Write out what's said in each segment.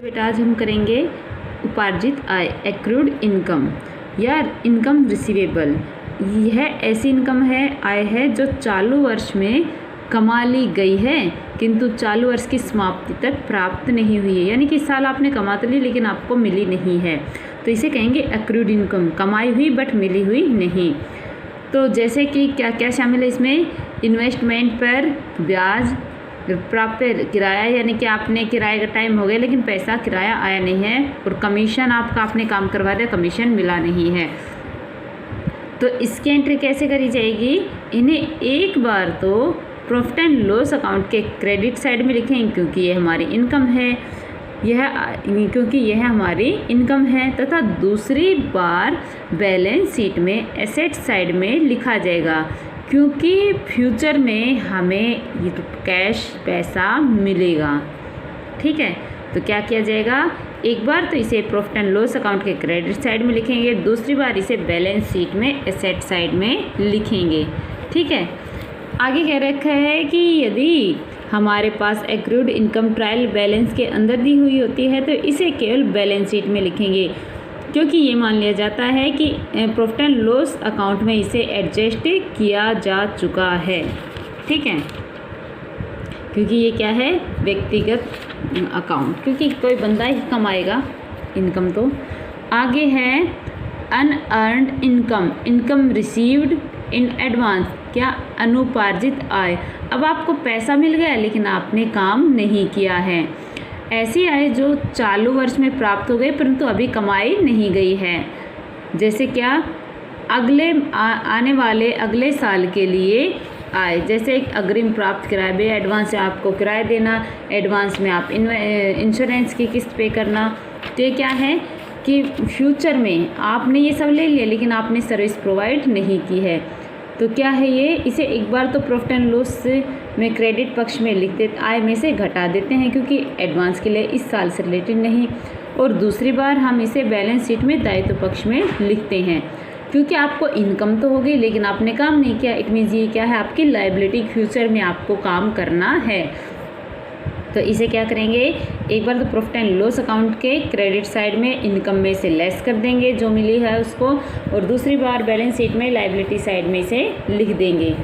बेटा आज हम करेंगे उपार्जित आय, एक्रूड इनकम या इनकम रिसीवेबल। यह ऐसी इनकम है, आय है जो चालू वर्ष में कमा ली गई है किंतु चालू वर्ष की समाप्ति तक प्राप्त नहीं हुई है। यानी कि इस साल आपने कमा तो ली लेकिन आपको मिली नहीं है, तो इसे कहेंगे एक्रूड इनकम, कमाई हुई बट मिली हुई नहीं। तो जैसे कि क्या क्या शामिल है इसमें, इन्वेस्टमेंट पर ब्याज, प्राप्त किराया यानी कि आपने किराए का टाइम हो गया लेकिन पैसा किराया आया नहीं है, और कमीशन आपका आपने काम करवा दिया, कमीशन मिला नहीं है। तो इसकी एंट्री कैसे करी जाएगी, इन्हें एक बार तो प्रॉफिट एंड लॉस अकाउंट के क्रेडिट साइड में लिखेंगे क्योंकि ये हमारी इनकम है, क्योंकि यह हमारी इनकम है, तथा दूसरी बार बैलेंस शीट में एसेट साइड में लिखा जाएगा क्योंकि फ्यूचर में हमें ये तो कैश पैसा मिलेगा। ठीक है, तो क्या किया जाएगा, एक बार तो इसे प्रॉफिट एंड लॉस अकाउंट के क्रेडिट साइड में लिखेंगे, दूसरी बार इसे बैलेंस शीट में एसेट साइड में लिखेंगे। ठीक है, आगे कह रखा है कि यदि हमारे पास एक्रूड इनकम ट्रायल बैलेंस के अंदर दी हुई होती है तो इसे केवल बैलेंस शीट में लिखेंगे क्योंकि ये मान लिया जाता है कि प्रॉफिट एंड लॉस अकाउंट में इसे एडजस्ट किया जा चुका है। ठीक है, क्योंकि ये क्या है, व्यक्तिगत अकाउंट, क्योंकि कोई बंदा ही कमाएगा इनकम। तो आगे है unearned income, income received in advance, क्या अनुपार्जित आय। अब आपको पैसा मिल गया लेकिन आपने काम नहीं किया है, ऐसी आय जो चालू वर्ष में प्राप्त हो गई परंतु अभी कमाई नहीं गई है। जैसे क्या, आने वाले अगले साल के लिए आय, जैसे एक अग्रिम प्राप्त किराया भी, एडवांस से आपको किराया देना, एडवांस में आप इंश्योरेंस की किस्त पे करना। तो ये क्या है कि फ्यूचर में आपने ये सब ले लिया लेकिन आपने सर्विस प्रोवाइड नहीं की है, तो क्या है ये, इसे एक बार तो प्रॉफिट एंड लॉस में क्रेडिट पक्ष में लिख देते, आय में से घटा देते हैं क्योंकि एडवांस के लिए इस साल से रिलेटेड नहीं, और दूसरी बार हम इसे बैलेंस शीट में दायित्व पक्ष में लिखते हैं क्योंकि आपको इनकम तो हो गई लेकिन आपने काम नहीं किया। इट मीन्स ये क्या है, आपकी लायबिलिटी, फ्यूचर में आपको काम करना है। तो इसे क्या करेंगे, एक बार तो प्रॉफिट एंड लॉस अकाउंट के क्रेडिट साइड में इनकम में से लेस कर देंगे जो मिली है उसको, और दूसरी बार बैलेंस शीट में लायबिलिटी साइड में इसे लिख देंगे।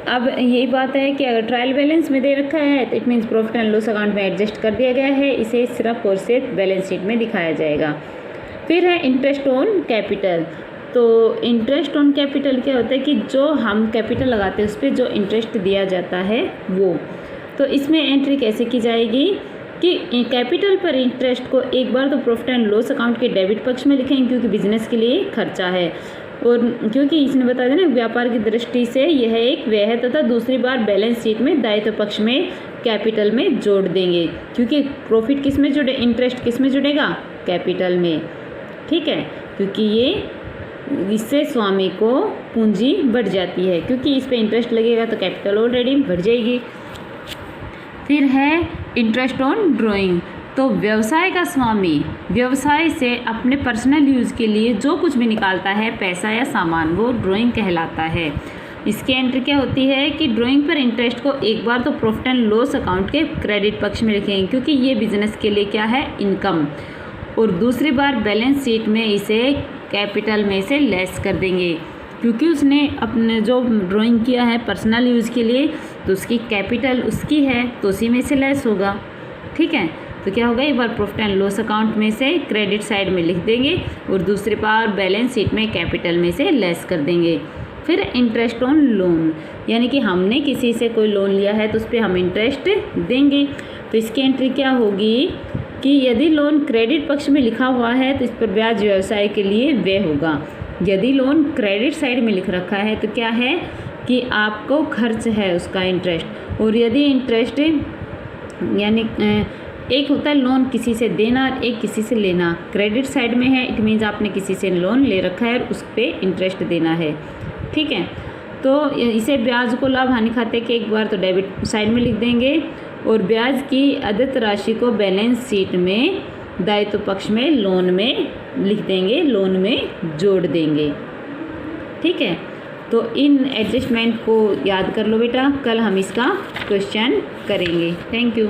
अब यही बात है कि अगर ट्रायल बैलेंस में दे रखा है तो it means profit and loss account में एडजस्ट कर दिया गया है, इसे सिर्फ और सिर्फ बैलेंस शीट में दिखाया जाएगा। फिर है इंटरेस्ट ऑन कैपिटल। तो इंटरेस्ट ऑन कैपिटल क्या होता है कि जो हम कैपिटल लगाते हैं उस पर जो इंटरेस्ट दिया जाता है वो, तो इसमें एंट्री कैसे की जाएगी कि कैपिटल पर इंटरेस्ट को एक बार तो प्रॉफिट एंड लॉस अकाउंट के डेबिट पक्ष में लिखेंगे क्योंकि बिजनेस के लिए खर्चा है, और क्योंकि इसने बता दिया ना व्यापार की दृष्टि से यह एक व्यय है, तथा दूसरी बार बैलेंस शीट में दायित्व पक्ष में कैपिटल में जोड़ देंगे क्योंकि प्रॉफिट किस में जुड़े, इंटरेस्ट किस में जुड़ेगा, कैपिटल में। ठीक है, क्योंकि ये इससे स्वामी को पूंजी बढ़ जाती है, क्योंकि इस पर इंटरेस्ट लगेगा तो कैपिटल ऑलरेडी बढ़ जाएगी। फिर है इंटरेस्ट ऑन ड्राइंग। तो व्यवसाय का स्वामी व्यवसाय से अपने पर्सनल यूज़ के लिए जो कुछ भी निकालता है पैसा या सामान, वो ड्राइंग कहलाता है। इसकी एंट्री क्या होती है कि ड्राइंग पर इंटरेस्ट को एक बार तो प्रॉफिट एंड लॉस अकाउंट के क्रेडिट पक्ष में लिखेंगे क्योंकि ये बिजनेस के लिए क्या है, इनकम, और दूसरी बार बैलेंस शीट में इसे कैपिटल में से लेस कर देंगे क्योंकि उसने अपने जो ड्राइंग किया है पर्सनल यूज़ के लिए तो उसकी कैपिटल उसकी है तो उसी में से लेस होगा। ठीक है, तो क्या होगा, एक बार प्रॉफिट एंड लॉस अकाउंट में से क्रेडिट साइड में लिख देंगे और दूसरी बार बैलेंस शीट में कैपिटल में से लेस कर देंगे। फिर इंटरेस्ट ऑन लोन, यानी कि हमने किसी से कोई लोन लिया है तो उस पर हम इंटरेस्ट देंगे, तो इसकी एंट्री क्या होगी कि यदि लोन क्रेडिट पक्ष में लिखा हुआ है तो इस पर ब्याज व्यवसाय के लिए व्यय होगा। यदि लोन क्रेडिट साइड में लिख रखा है तो क्या है कि आपको खर्च है उसका इंटरेस्ट, और यदि इंटरेस्ट यानी एक होता है लोन किसी से देना और एक किसी से लेना, क्रेडिट साइड में है इट मीन्स आपने किसी से लोन ले रखा है और उस पर इंटरेस्ट देना है। ठीक है, तो इसे ब्याज को लाभ हानि खाते के एक बार तो डेबिट साइड में लिख देंगे और ब्याज की अदत राशि को बैलेंस शीट में दायित्व पक्ष में लोन में लिख देंगे, लोन में जोड़ देंगे। ठीक है, तो इन एडजस्टमेंट को याद कर लो बेटा, कल हम इसका क्वेश्चन करेंगे। Thank you.